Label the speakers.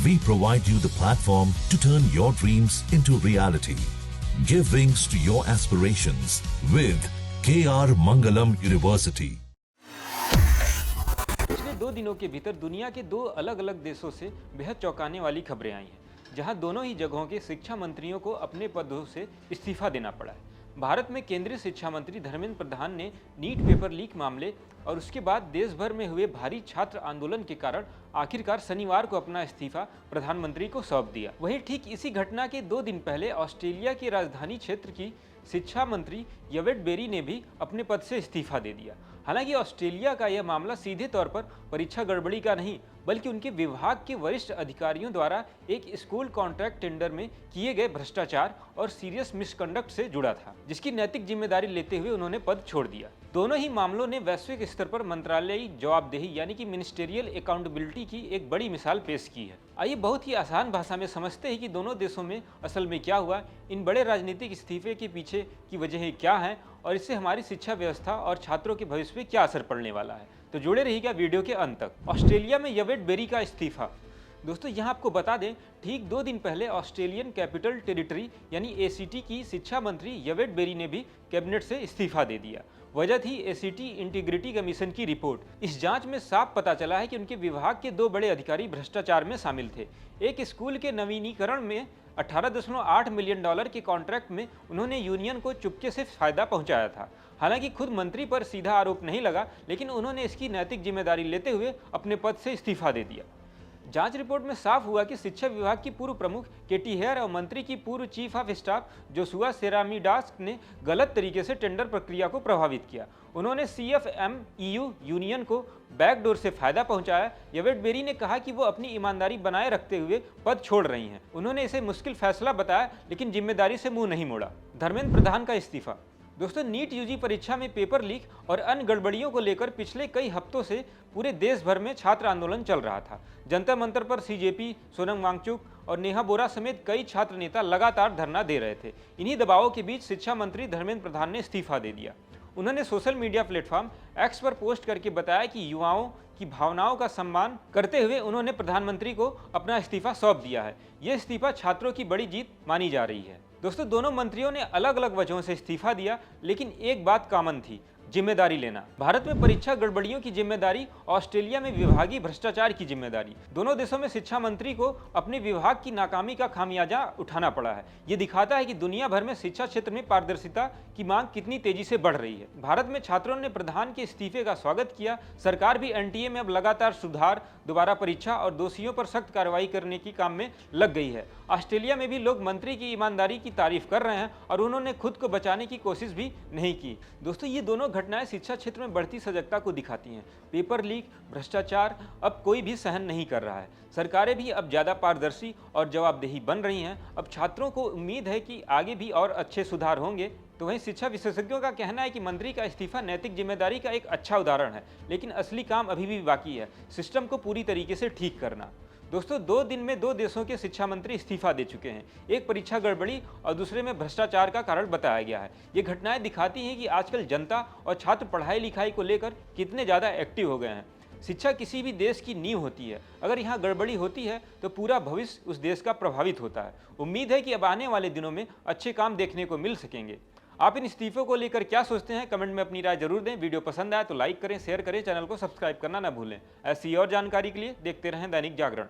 Speaker 1: We provide you the platform to turn your dreams into reality. Give wings to your aspirations with KR Mangalam University.
Speaker 2: पिछले 2 दिनों के भीतर दुनिया के 2 अलग अलग देशों से बेहद चौंकाने वाली खबरें आई हैं, जहां दोनों ही जगहों के शिक्षा मंत्रियों को अपने पदों से इस्तीफा देना पड़ा है। भारत में केंद्रीय शिक्षा मंत्री धर्मेंद्र प्रधान ने नीट पेपर लीक मामले और उसके बाद देश भर में हुए भारी छात्र आंदोलन के कारण आखिरकार शनिवार को अपना इस्तीफा प्रधानमंत्री को सौंप दिया। वहीं ठीक इसी घटना के 2 दिन पहले ऑस्ट्रेलिया की राजधानी क्षेत्र की शिक्षा मंत्री यवेट बेरी ने भी अपने पद से इस्तीफा दे दिया। हालांकि ऑस्ट्रेलिया का यह मामला सीधे तौर पर परीक्षा गड़बड़ी का नहीं, बल्कि उनके विभाग के वरिष्ठ अधिकारियों द्वारा एक स्कूल कॉन्ट्रैक्ट टेंडर में किए गए भ्रष्टाचार और सीरियस मिसकंडक्ट से जुड़ा था, जिसकी नैतिक जिम्मेदारी लेते हुए उन्होंने पद छोड़ दिया। दोनों ही मामलों ने वैश्विक स्तर पर मंत्रालयी जवाबदेही यानी कि मिनिस्टेरियल अकाउंटेबिलिटी की एक बड़ी मिसाल पेश की है। आइए बहुत ही आसान भाषा में समझते हैं कि दोनों देशों में असल में क्या हुआ, इन बड़े राजनीतिक इस्तीफे के पीछे की वजहें क्या हैं और इससे हमारी शिक्षा व्यवस्था और छात्रों के भविष्य पे क्या असर पड़ने वाला है। तो जुड़े रहिएगा वीडियो के अंत तक। ऑस्ट्रेलिया में यवेट बेरी का इस्तीफा। दोस्तों यहाँ आपको बता दें, ठीक 2 दिन पहले ऑस्ट्रेलियन कैपिटल टेरिटरी यानी ACT की शिक्षा मंत्री यवेट बेरी ने भी कैबिनेट से इस्तीफा दे दिया। वजह थी ACT इंटीग्रिटी कमीशन की रिपोर्ट। इस जांच में साफ पता चला है कि उनके विभाग के 2 बड़े अधिकारी भ्रष्टाचार में शामिल थे। एक स्कूल के नवीनीकरण में $18.8 मिलियन के कॉन्ट्रैक्ट में उन्होंने यूनियन को चुपके से फायदा पहुंचाया था। हालांकि खुद मंत्री पर सीधा आरोप नहीं लगा, लेकिन उन्होंने इसकी नैतिक जिम्मेदारी लेते हुए अपने पद से इस्तीफा दे दिया। जांच रिपोर्ट में साफ हुआ कि शिक्षा विभाग की पूर्व प्रमुख केटी हेयर और मंत्री की पूर्व चीफ ऑफ स्टाफ जोशुआ सेरामिडास ने गलत तरीके से टेंडर प्रक्रिया को प्रभावित किया। उन्होंने CFMEU यूनियन को बैकडोर से फायदा पहुंचाया। यवेट बेरी ने कहा कि वो अपनी ईमानदारी बनाए रखते हुए पद छोड़ रही हैं। उन्होंने इसे मुश्किल फैसला बताया, लेकिन जिम्मेदारी से मुंह नहीं मोड़ा। धर्मेंद्र प्रधान का इस्तीफा। दोस्तों नीट UG परीक्षा में पेपर लीक और अन्य गड़बड़ियों को लेकर पिछले कई हफ्तों से पूरे देश भर में छात्र आंदोलन चल रहा था। जंतर मंतर पर CJP, सोनम वांगचुक और नेहा बोरा समेत कई छात्र नेता लगातार धरना दे रहे थे। इन्हीं दबावों के बीच शिक्षा मंत्री धर्मेंद्र प्रधान ने इस्तीफा दे दिया। उन्होंने सोशल मीडिया प्लेटफॉर्म X पर पोस्ट करके बताया कि युवाओं की भावनाओं का सम्मान करते हुए उन्होंने प्रधानमंत्री को अपना इस्तीफा सौंप दिया है। यह इस्तीफा छात्रों की बड़ी जीत मानी जा रही है। दोस्तों दोनों मंत्रियों ने अलग अलग वजहों से इस्तीफा दिया, लेकिन एक बात कॉमन थी, जिम्मेदारी लेना। भारत में परीक्षा गड़बड़ियों की जिम्मेदारी, ऑस्ट्रेलिया में विभागीय भ्रष्टाचार की जिम्मेदारी। दोनों देशों में शिक्षा मंत्री को अपने विभाग की नाकामी का खामियाजा उठाना पड़ा है। ये दिखाता है कि दुनिया भर में शिक्षा क्षेत्र में पारदर्शिता की मांग कितनी तेजी से बढ़ रही है। भारत में छात्रों ने प्रधान के इस्तीफे का स्वागत किया। सरकार भी NTA में अब लगातार सुधार, दोबारा परीक्षा और दोषियों पर सख्त कार्रवाई करने की काम में लग गई है। ऑस्ट्रेलिया में भी लोग मंत्री की ईमानदारी की तारीफ कर रहे हैं और उन्होंने खुद को बचाने की कोशिश भी नहीं की। दोस्तों ये दोनों घटनाएं शिक्षा क्षेत्र में बढ़ती सजगता को दिखाती हैं। पेपर लीक, भ्रष्टाचार अब कोई भी सहन नहीं कर रहा है। सरकारें भी अब ज़्यादा पारदर्शी और जवाबदेही बन रही हैं। अब छात्रों को उम्मीद है कि आगे भी और अच्छे सुधार होंगे। तो वहीं शिक्षा विशेषज्ञों का कहना है कि मंत्री का इस्तीफा नैतिक जिम्मेदारी का एक अच्छा उदाहरण है, लेकिन असली काम अभी भी बाकी है, सिस्टम को पूरी तरीके से ठीक करना। दोस्तों 2 दिन में 2 देशों के शिक्षा मंत्री इस्तीफा दे चुके हैं। एक परीक्षा गड़बड़ी और दूसरे में भ्रष्टाचार का कारण बताया गया है। ये घटनाएं दिखाती हैं कि आजकल जनता और छात्र पढ़ाई लिखाई को लेकर कितने ज़्यादा एक्टिव हो गए हैं। शिक्षा किसी भी देश की नींव होती है। अगर यहाँ गड़बड़ी होती है तो पूरा भविष्य उस देश का प्रभावित होता है। उम्मीद है कि अब आने वाले दिनों में अच्छे काम देखने को मिल सकेंगे। आप इन इस्तीफों को लेकर क्या सोचते हैं, कमेंट में अपनी राय जरूर दें। वीडियो पसंद आए तो लाइक करें, शेयर करें, चैनल को सब्सक्राइब करना ना भूलें। ऐसी और जानकारी के लिए देखते रहें दैनिक जागरण।